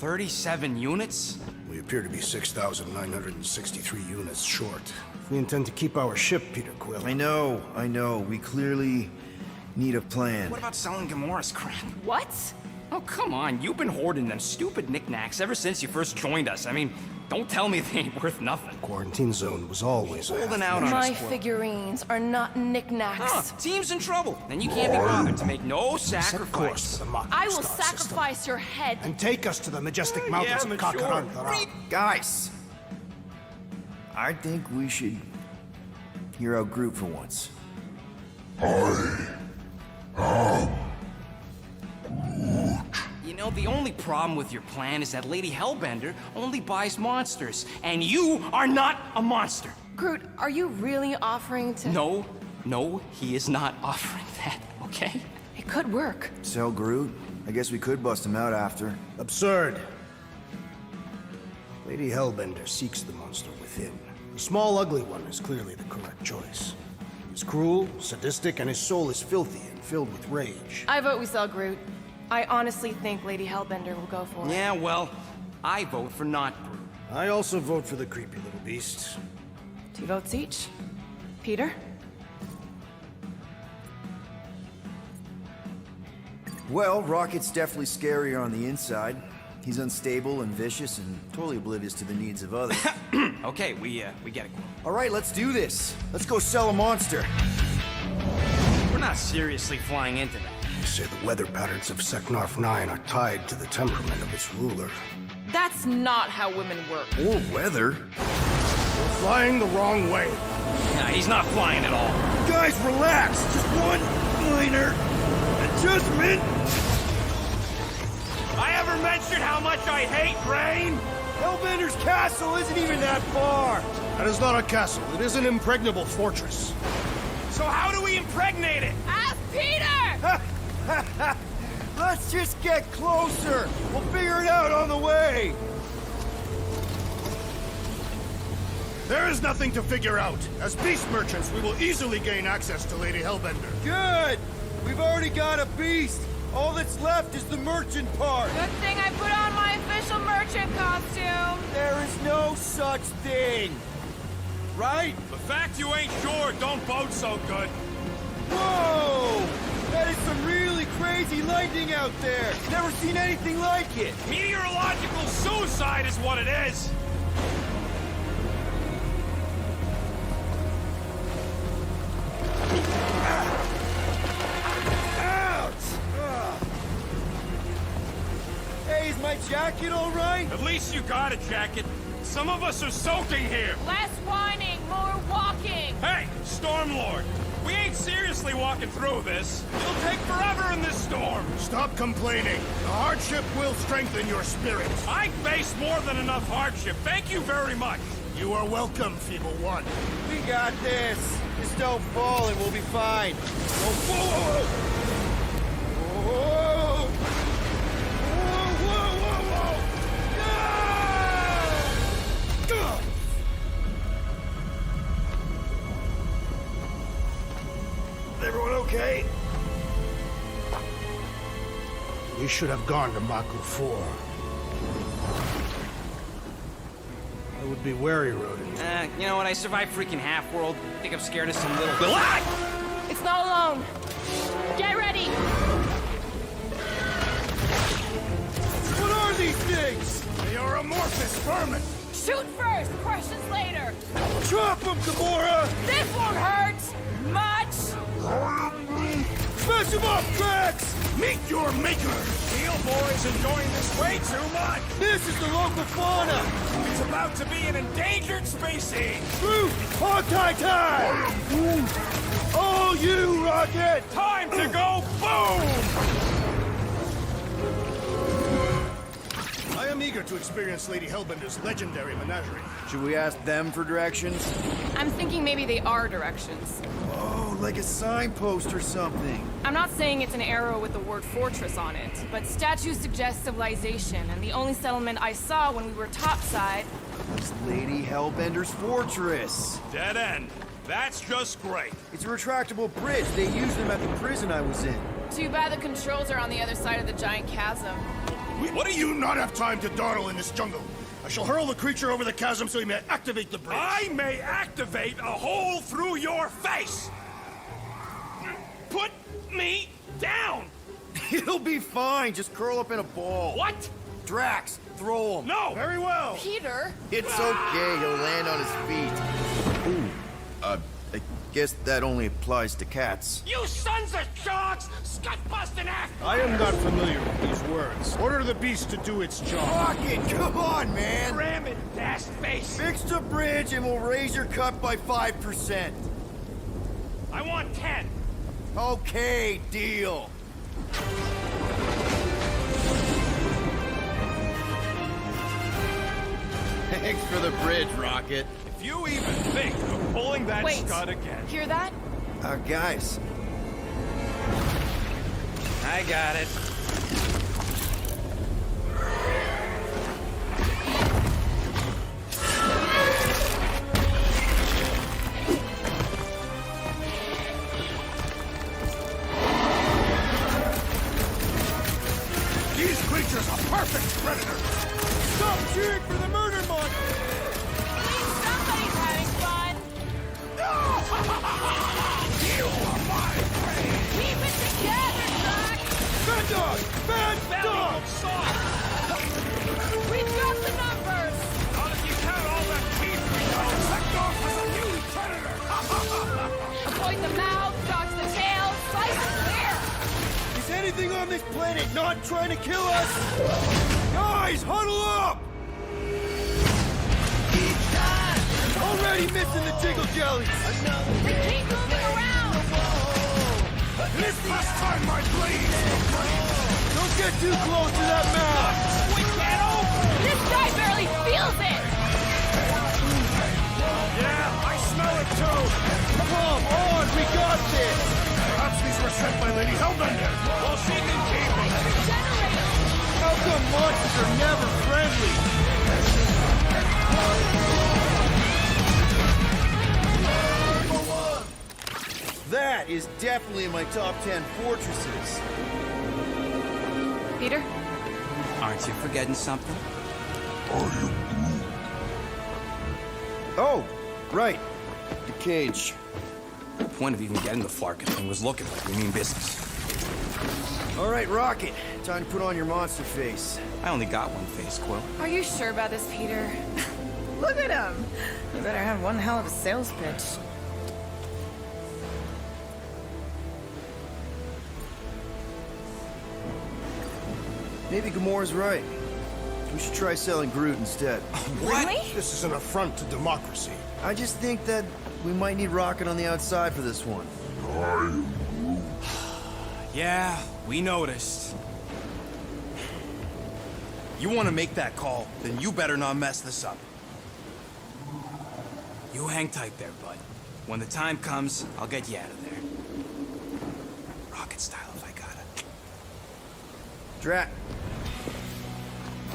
37 units? We appear to be 6,963 units short. If we intend to keep our ship, Peter Quill. I know. We clearly need a plan. What about selling Gamora's crap? What? Oh, come on. You've been hoarding them stupid knickknacks ever since you first joined us. I mean, don't tell me they ain't worth nothing. Quarantine zone was always Holding out on My us, Quill. figurines are not knickknacks. Huh, team's in trouble. Then you can't be bothered to make no Set course sacrifice. to the Mako I will star system sacrifice your head. and take us to the majestic mountains of Kakarantara. Guys! I think we should hear out Groot for once. You know, the only problem with your plan is that Lady Hellbender only buys monsters, and you are not a monster. Groot, are you really offering to... No, he is not offering that, okay? It could work. Sell Groot? I guess we could bust him out after. Absurd. Lady Hellbender seeks the monster within. The small, ugly one is clearly the correct choice. He's cruel, sadistic, and his soul is filthy and filled with rage. I vote we sell Groot. I honestly think Lady Hellbender will go for it. Yeah, well, I vote for not Groot. I also vote for the creepy little beast. 2 votes each. Peter? Well, Rocket's definitely scarier on the inside. He's unstable and vicious and totally oblivious to the needs of others. Okay, we get it. All right, let's do this. Let's go sell a monster. We're not seriously flying into that. They say the weather patterns of Seknarf 9 are tied to the temperament of its ruler. That's not how women work. Or weather. We're flying the wrong way. Nah, he's not flying at all. Guys, relax. Just one minor adjustment. I ever mentioned how much I hate rain? Hellbender's castle isn't even that far. That is not a castle. It is an impregnable fortress. So how do we impregnate it? Ask Peter! Let's just get closer. We'll figure it out on the way. There is nothing to figure out. As beast merchants, we will easily gain access to Lady Hellbender. Good. We've already got a beast. All that's left is the merchant part. Good thing I put on my official merchant costume. There is no such thing. Right? The fact you ain't sure don't bode so good. Whoa! That is some really crazy lightning out there. Never seen anything like it. Meteorological suicide is what it is. Hey, is my jacket all right? At least you got a jacket. Some of us are soaking here. Less whining, more walking. Hey, Stormlord, we ain't seriously walking through this. It'll take forever in this storm. Stop complaining. The hardship will strengthen your spirit. I face more than enough hardship. Thank you very much. You are welcome, Feeble One. We got this. Just don't fall and we'll be fine. Whoa, whoa, whoa, whoa! Whoa! Whoa, whoa, whoa, whoa! Everyone okay? We should have gone to Maku 4. I would be wary, Rodent. You know what? I survived freaking Half-World. Think I'm scared of some little... Ah! It's not alone. Get ready. What are these things? They are amorphous vermin. Shoot first, questions later. Drop them, Gamora! This won't hurt much. Smash them up, Drax! Meet your maker. Steel Boy's enjoying this way too much. This is the local fauna! It's about to be an endangered species. Groot! Hogtie time! Oh, you, Rocket! Time to go boom! I am eager to experience Lady Hellbender's legendary menagerie. Should we ask them for directions? I'm thinking maybe they are directions. Oh, like a signpost or something. I'm not saying it's an arrow with the word fortress on it, but statues suggest civilization, and the only settlement I saw when we were topside... It's Lady Hellbender's fortress. Dead end. That's just great. It's a retractable bridge. They used them at the prison I was in. Too bad the controls are on the other side of the giant chasm. What are you? Do not have time to dawdle in this jungle. I shall hurl the creature over the chasm so he may activate the bridge. I may activate a hole through your face! Put me down! It'll be fine. Just curl up in a ball. What? Drax, throw him. No! Very well. Peter? It's okay. He'll land on his feet. Ooh. I guess that only applies to cats. You sons of sharks! Scut-busting act! I am not familiar with these words. Order the beast to do its job. Rocket, come on, man! Ram it, dash face! Fix the bridge and we'll raise your cut by 5%. I want 10! Okay, deal. Thanks for the bridge, Rocket. If you even think of pulling that Wait. scud again... Hear that? Guys. I got it. These creatures are perfect predators. Stop cheering for the murder monster! Somebody's having fun. You are my prey! Keep it together, Doc. Bad dog! Bad Belly dog! looks soft! We've got the numbers. Not if you count all the teeth we know! Let off as a new predator! Avoid the mouth, dodge the tail, slice and clear. Is anything on this planet not trying to kill us? Guys, huddle up! Already missing the jiggle jellies! They keep moving around. This must turn my blade! Don't get too close to that mouth! We can't open! This guy barely feels it. Yeah, I smell it too! Come on, we got this! Perhaps these were sent by Lady Hellbender. Well, she can keep them! Regenerate. How come monsters are never friendly? That is definitely in my top 10 fortresses. Peter? Aren't you forgetting something? Oh, right. The cage. The point of even getting the Flarkin thing was looking like we mean business. All right, Rocket. Time to put on your monster face. I only got one face, Quill. Are you sure about this, Peter? Look at him. You better have one hell of a sales pitch. Maybe Gamora's right. We should try selling Groot instead. Really? This is an affront to democracy. I just think that we might need Rocket on the outside for this one. Yeah, we noticed. You want to make that call, then you better not mess this up. You hang tight there, bud. When the time comes, I'll get you out of there. Rocket style if I got it. Drat.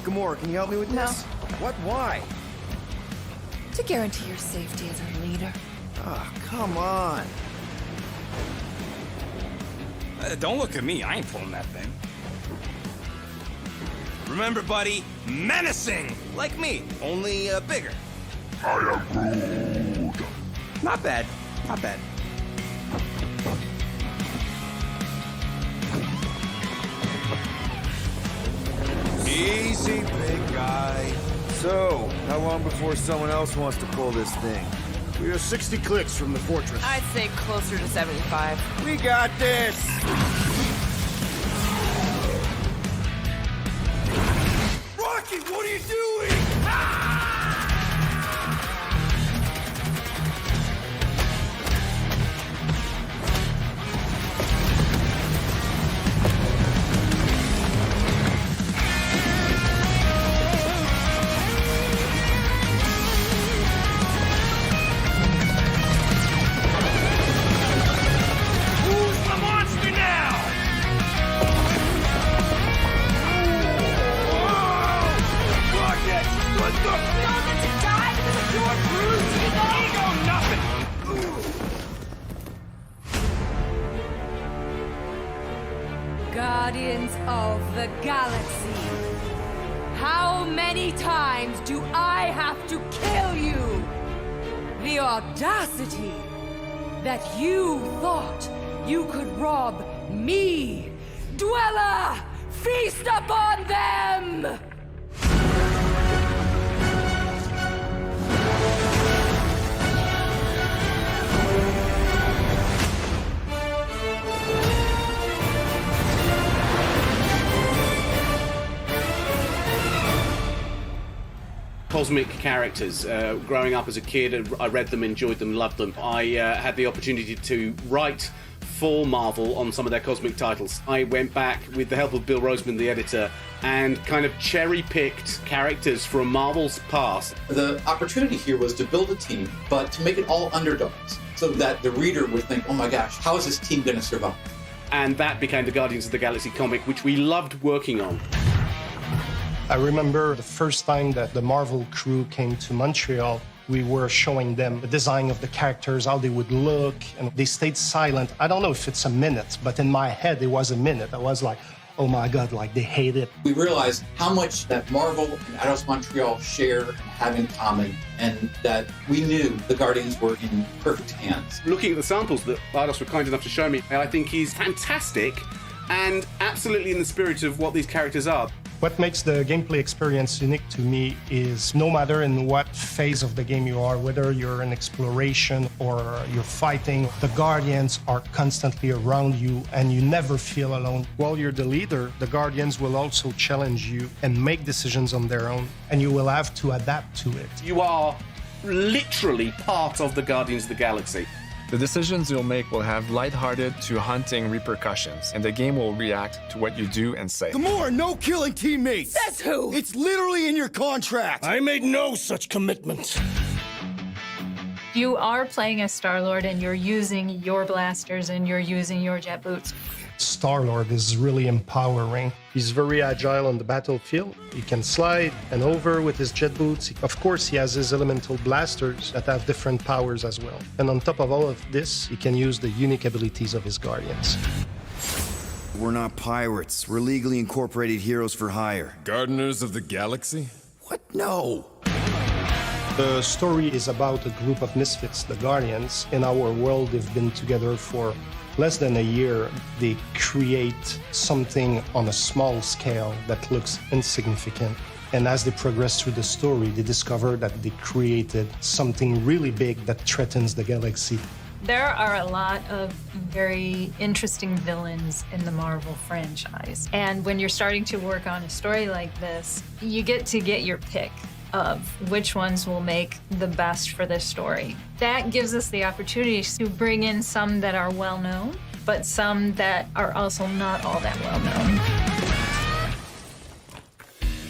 Gamora, can you help me with No. this? What? Why? To guarantee your safety as a leader. Ah, come on. Don't look at me, I ain't pulling that thing. Remember, buddy, menacing! Like me, only bigger. I am Groot. Not bad, not bad. Easy, big guy. So, how long before someone else wants to pull this thing? We are 60 clicks from the fortress. I'd say closer to 75. We got this! Rocky, what are you doing? Who's the monster now? Rocket, what the Guardians of the Galaxy. How many times do I have to kill you? The audacity that you thought you could rob me! Dweller, feast upon them! Cosmic characters. Growing up as a kid, I read them, enjoyed them, loved them. I had the opportunity to write for Marvel on some of their cosmic titles. I went back with the help of Bill Roseman, the editor, and kind of cherry-picked characters from Marvel's past. The opportunity here was to build a team, but to make it all underdogs, so that the reader would think, oh my gosh, how is this team going to survive? And that became the Guardians of the Galaxy comic, which we loved working on. I remember the first time that the Marvel crew came to Montreal, we were showing them the design of the characters, how they would look, and they stayed silent. I don't know if it's a minute, but in my head it was a minute. I was like, oh my God, like they hate it. We realized how much that Marvel and Eidos Montreal share and have in common, and that we knew the Guardians were in perfect hands. Looking at the samples that Eidos were kind enough to show me, I think he's fantastic and absolutely in the spirit of what these characters are. What makes the gameplay experience unique to me is no matter in what phase of the game you are, whether you're in exploration or you're fighting, the Guardians are constantly around you and you never feel alone. While you're the leader, the Guardians will also challenge you and make decisions on their own, and you will have to adapt to it. You are literally part of the Guardians of the Galaxy. The decisions you'll make will have lighthearted to haunting repercussions, and the game will react to what you do and say. Gamora, no killing teammates! Says who? It's literally in your contract! I made no such commitment. You are playing as Star-Lord and you're using your blasters and you're using your jet boots. Star-Lord is really empowering. He's very agile on the battlefield. He can slide and over with his jet boots. Of course, he has his elemental blasters that have different powers as well. And on top of all of this, he can use the unique abilities of his Guardians. We're not pirates. We're legally incorporated heroes for hire. Gardeners of the Galaxy? What? No! The story is about a group of misfits, the Guardians. In our world, they've been together for less than a year. They create something on a small scale that looks insignificant. And as they progress through the story, they discover that they created something really big that threatens the galaxy. There are a lot of very interesting villains in the Marvel franchise. And when you're starting to work on a story like this, you get to get your pick of which ones will make the best for this story. That gives us the opportunity to bring in some that are well known, but some that are also not all that well known.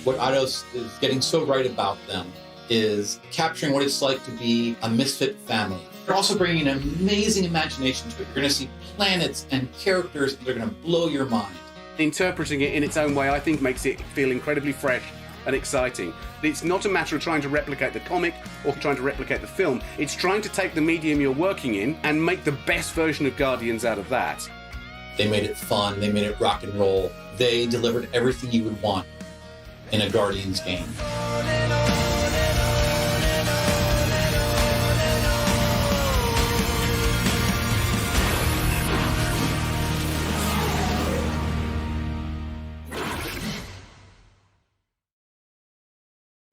What Eidos is getting so right about them is capturing what it's like to be a misfit family. They're also bringing an amazing imagination to it. You're going to see planets and characters that are going to blow your mind. Interpreting it in its own way, I think, makes it feel incredibly fresh and exciting. It's not a matter of trying to replicate the comic or trying to replicate the film. It's trying to take the medium you're working in and make the best version of Guardians out of that. They made it fun. They made it rock and roll. They delivered everything you would want in a Guardians game.